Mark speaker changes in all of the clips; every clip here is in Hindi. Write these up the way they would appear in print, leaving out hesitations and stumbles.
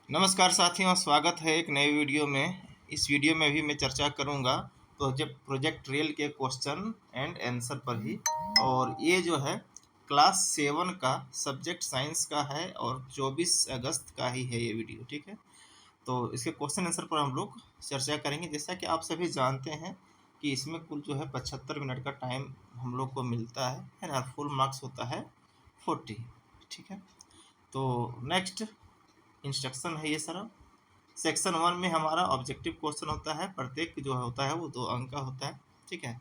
Speaker 1: नमस्कार साथियों, स्वागत है एक नए वीडियो में। इस वीडियो में भी मैं चर्चा करूंगा प्रोजेक्ट रियल के क्वेश्चन एंड आंसर पर ही। और ये जो है क्लास 7 का सब्जेक्ट साइंस का है और 24 अगस्त का ही है ये वीडियो, ठीक है। तो इसके क्वेश्चन आंसर पर हम लोग चर्चा करेंगे। जैसा कि आप सभी जानते हैं कि इसमें कुल जो है 75 मिनट का टाइम हम लोग को मिलता है ना। फुल मार्क्स होता है 40, ठीक है। तो नेक्स्ट इंस्ट्रक्शन है ये सारा। सेक्शन 1 में हमारा ऑब्जेक्टिव क्वेश्चन होता है, प्रत्येक जो होता है वो 2 अंक का होता है, ठीक है।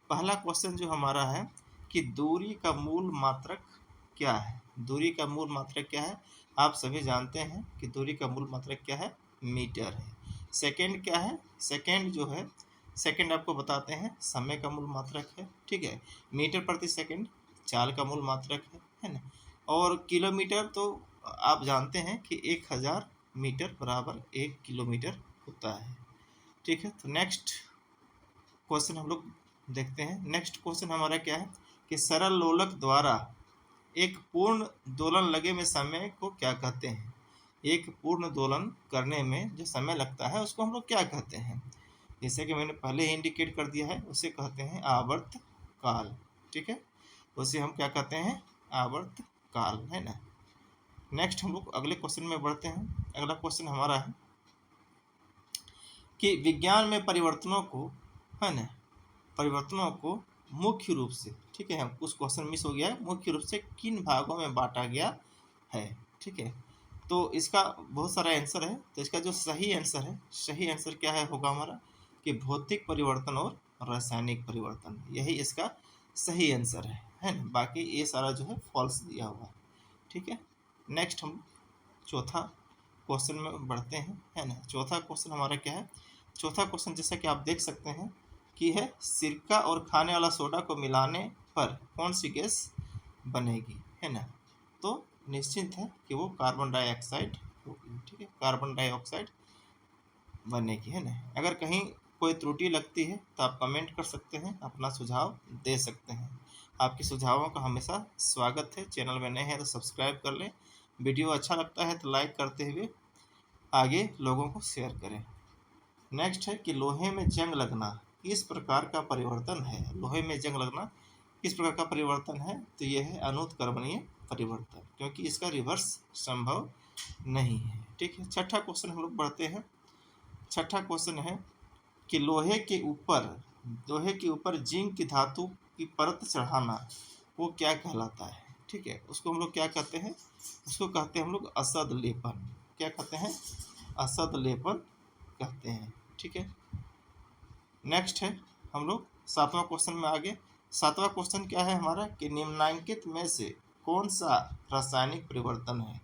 Speaker 1: पहला क्वेश्चन जो हमारा है कि दूरी का मूल मात्रक क्या है। दूरी का मूल मात्रक क्या है, आप सभी जानते हैं कि दूरी का मूल मात्रक क्या है, मीटर है। सेकंड क्या है, सेकंड जो है, सेकंड आपको बताते हैं समय का मूल मात्रक है, ठीक है। मीटर प्रति सेकंड चाल का मूल मात्रक है ना। और किलोमीटर तो आप जानते हैं कि 1000 मीटर बराबर 1 किलोमीटर होता है, ठीक है। तो नेक्स्ट क्वेश्चन हम लोग देखते हैं। नेक्स्ट क्वेश्चन हमारा क्या है कि सरल लोलक द्वारा एक पूर्ण दोलन लगे में समय को क्या कहते हैं। एक पूर्ण दोलन करने में जो समय लगता है उसको हम लोग क्या कहते हैं। जैसे कि मैंने पहले ही इंडिकेट कर दिया है, उसे कहते हैं आवर्त काल, ठीक है। उसे हम क्या कहते हैं, आवर्त काल, है ना। नेक्स्ट हम लोग अगले क्वेश्चन में बढ़ते हैं। अगला क्वेश्चन हमारा है कि विज्ञान में परिवर्तनों को, है ना, परिवर्तनों को मुख्य रूप से, ठीक है, हम कुछ क्वेश्चन मिस हो गया है, मुख्य रूप से किन भागों में बांटा गया है, ठीक है। तो इसका बहुत सारा आंसर है। तो इसका जो सही आंसर है, सही आंसर क्या है होगा हमारा कि भौतिक परिवर्तन और रासायनिक परिवर्तन, यही इसका सही आंसर है ना। बाकी ये सारा जो है फॉल्स दिया हुआ है, ठीक है। नेक्स्ट हम चौथा क्वेश्चन में बढ़ते हैं, है ना। चौथा क्वेश्चन हमारा क्या है, चौथा क्वेश्चन जैसा कि आप देख सकते हैं कि है सिरका और खाने वाला सोडा को मिलाने पर कौन सी गैस बनेगी, है ना। तो निश्चित है कि वो कार्बन डाइऑक्साइड होगी, ठीक है, कार्बन डाइऑक्साइड बनेगी, है ना। अगर कहीं कोई त्रुटि लगती है तो आप कमेंट कर सकते हैं, अपना सुझाव दे सकते हैं। आपके सुझावों का हमेशा स्वागत है। चैनल में नए हैं तो सब्सक्राइब कर लें। वीडियो अच्छा लगता है तो लाइक करते हुए आगे लोगों को शेयर करें। नेक्स्ट है कि लोहे में जंग लगना किस प्रकार का परिवर्तन है। लोहे में जंग लगना किस प्रकार का परिवर्तन है, तो यह है अनुत्क्रमणीय परिवर्तन, क्योंकि इसका रिवर्स संभव नहीं है, ठीक है। छठा क्वेश्चन हम लोग बढ़ते हैं। छठा क्वेश्चन है कि लोहे के ऊपर जिंक की धातु की परत चढ़ाना वो क्या कहलाता है, ठीक है। उसको हम लोग क्या कहते हैं, उसको कहते हैं हम लोग असद लेपन। क्या कहते हैं, असद लेपन कहते हैं, ठीक है। नेक्स्ट है हम लोग सातवां क्वेश्चन में आगे। सातवां क्वेश्चन क्या है हमारा कि निम्नलिखित में से कौन सा रासायनिक परिवर्तन है।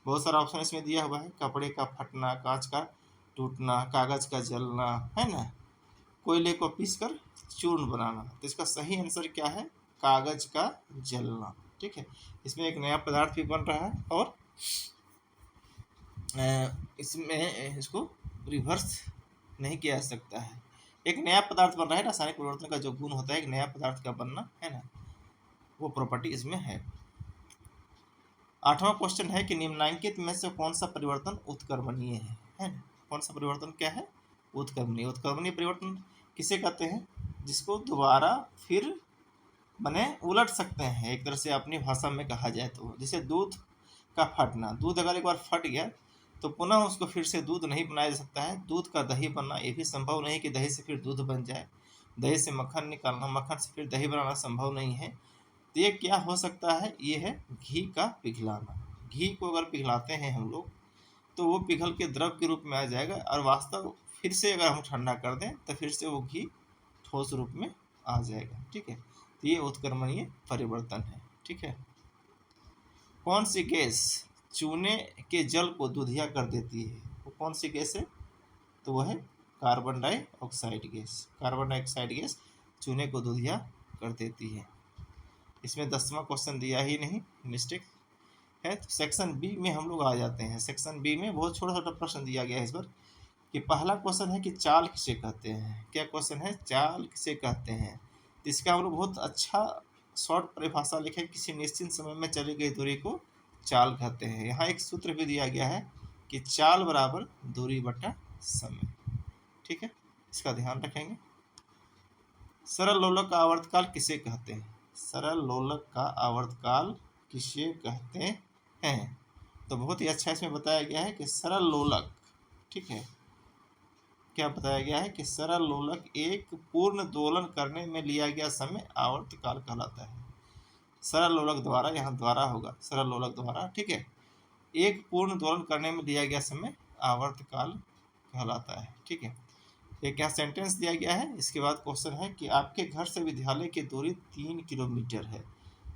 Speaker 1: बहुत सारा ऑप्शन इसमें दिया हुआ है, कपड़े का फटना, कांच का टूटना, कागज का जलना, है ना, कोयले को पीसकर चूर्ण बनाना। तो इसका सही आंसर क्या है, कागज का जलना, ठीक है। इसमें एक नया पदार्थ भी बन रहा है और इसमें इसको रिवर्स नहीं किया जा सकता है। एक नया पदार्थ बन रहा है, रासायनिक परिवर्तन का जो गुण होता है एक नया पदार्थ का बनना, है ना, वो प्रॉपर्टी इसमें है। आठवां क्वेश्चन है कि निम्नलिखित में से कौन सा परिवर्तन उत्क्रमणीय है ना। कौन सा परिवर्तन क्या है, उत्क्रमणीय। उत्क्रमणीय परिवर्तन किसे कहते हैं, जिसको दोबारा फिर बने उलट सकते हैं, एक तरह से अपनी भाषा में कहा जाए तो। जैसे दूध का फटना, दूध अगर एक बार फट गया तो पुनः उसको फिर से दूध नहीं बनाया जा सकता है। दूध का दही बनना ये भी संभव नहीं कि दही से फिर दूध बन जाए। दही से मक्खन निकालना, मक्खन से फिर दही बनाना संभव नहीं है। तो ये क्या हो सकता है, ये है घी का पिघलाना। घी को अगर पिघलाते हैं हम लोग तो वो पिघल के द्रव के रूप में आ जाएगा, और वास्तव फिर से अगर हम ठंडा कर दें तो फिर से वो घी ठोस रूप में आ जाएगा, ठीक है। तो ये उत्क्रमणीय परिवर्तन है, ठीक है। कौन सी गैस चूने के जल को दूधिया कर देती है, वो कौन सी गैस है, तो वह है carbon dioxide gas. Carbon dioxide gas चूने को दूधिया कर देती है। इसमें 10वां क्वेश्चन दिया ही नहीं, मिस्टेक है। तो सेक्शन बी में हम लोग आ जाते हैं। सेक्शन बी में बहुत छोटा छोटा प्रश्न दिया गया है इस बार। कि पहला क्वेश्चन है कि चाल किसे कहते हैं। क्या क्वेश्चन है, चाल किसे कहते हैं। तो इसका हम लोग बहुत अच्छा शॉर्ट परिभाषा लिखे, किसी निश्चित समय में चली गई दूरी को चाल कहते हैं। यहाँ एक सूत्र भी दिया गया है कि चाल बराबर दूरी बटा समय। ठीक है, इसका ध्यान रखेंगे। सरल लोलक का आवर्तकाल किसे कहते हैं? सरल लोलक का आवर्तकाल किसे कहते हैं? तो बहुत ही अच्छा इसमें बताया गया है कि सरल लोलक, ठीक है, क्या बताया गया है कि सरल लोलक एक पूर्ण दोलन करने में लिया गया समय आवर्तकाल कहलाता है। सरल लोलक द्वारा, यहाँ द्वारा होगा, सरल लोलक द्वारा, ठीक है, एक पूर्ण दोलन करने में लिया गया समय आवर्तकाल कहलाता है। ठीक है, एक यहाँ सेंटेंस दिया गया है। इसके बाद क्वेश्चन है कि आपके घर से विद्यालय की दूरी 3 किलोमीटर है,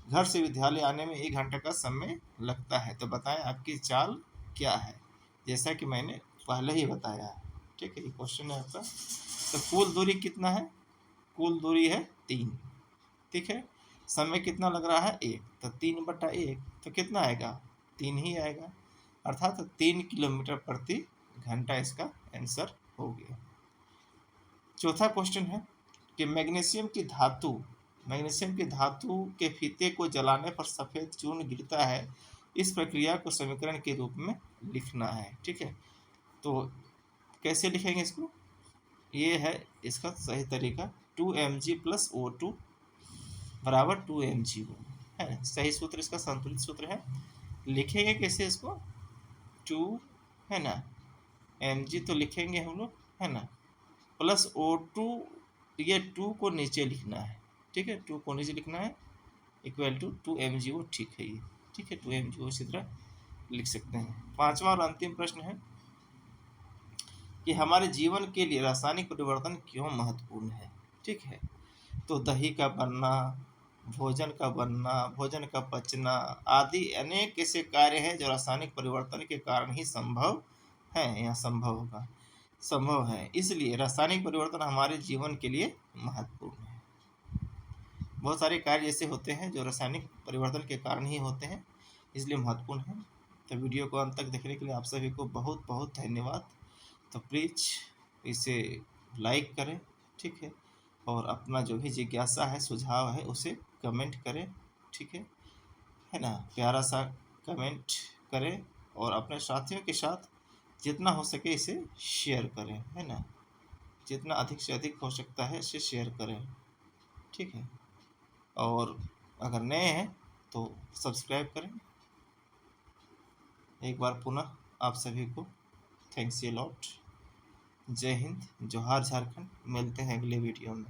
Speaker 1: घर से विद्यालय आने में 1 घंटे का समय लगता है, तो बताएं आपकी चाल क्या है? जैसा कि मैंने पहले ही बताया है। ठीक है, ये क्वेश्चन है आपका। तो कुल दूरी कितना है? कुल दूरी है 3। ठीक है, समय कितना लग रहा है? 1, तो 3/1 तो कितना आएगा? 3 ही आएगा, अर्थात 3 किलोमीटर प्रति घंटा इसका आंसर हो गया। चौथा क्वेश्चन है कि मैग्नीशियम की धातु के फीते को जलाने पर सफेद चूर्ण गिरता है, इस प्रक्रिया को समीकरण के रूप में लिखना है। ठीक है, तो कैसे लिखेंगे इसको? ये है इसका सही तरीका, 2mg + O2 बराबर 2mgO है। सही सूत्र इसका संतुलित सूत्र है। लिखेंगे कैसे इसको? 2 है ना, mg तो लिखेंगे हम लोग, है ना, प्लस O2, ये 2 को नीचे लिखना है। ठीक है, 2 को नीचे लिखना है, इक्वल टू 2mgO। ठीक है ये, ठीक है, 2mgO इसी तरह लिख सकते हैं। पांचवा और अंतिम प्रश्न है कि हमारे जीवन के लिए रासायनिक परिवर्तन क्यों महत्वपूर्ण है? ठीक है, तो दही का बनना, भोजन का बनना, भोजन का पचना आदि अनेक ऐसे कार्य हैं जो रासायनिक परिवर्तन के कारण ही संभव है या संभव होगा, संभव है। इसलिए रासायनिक परिवर्तन हमारे जीवन के लिए महत्वपूर्ण है। बहुत सारे कार्य ऐसे होते हैं जो रासायनिक परिवर्तन के कारण ही होते हैं, इसलिए महत्वपूर्ण है। तो वीडियो को अंत तक देखने के लिए आप सभी को बहुत बहुत धन्यवाद। तो प्लीज़ इसे लाइक करें, ठीक है, और अपना जो भी जिज्ञासा है, सुझाव है, उसे कमेंट करें। ठीक है ना, प्यारा सा कमेंट करें और अपने साथियों के साथ जितना हो सके इसे शेयर करें, है ना, जितना अधिक से अधिक हो सकता है इसे शेयर करें। ठीक है, और अगर नए हैं तो सब्सक्राइब करें। एक बार पुनः आप सभी को थैंक्स ए लॉट। जय हिंद, जोहार झारखंड। मिलते हैं अगले वीडियो में।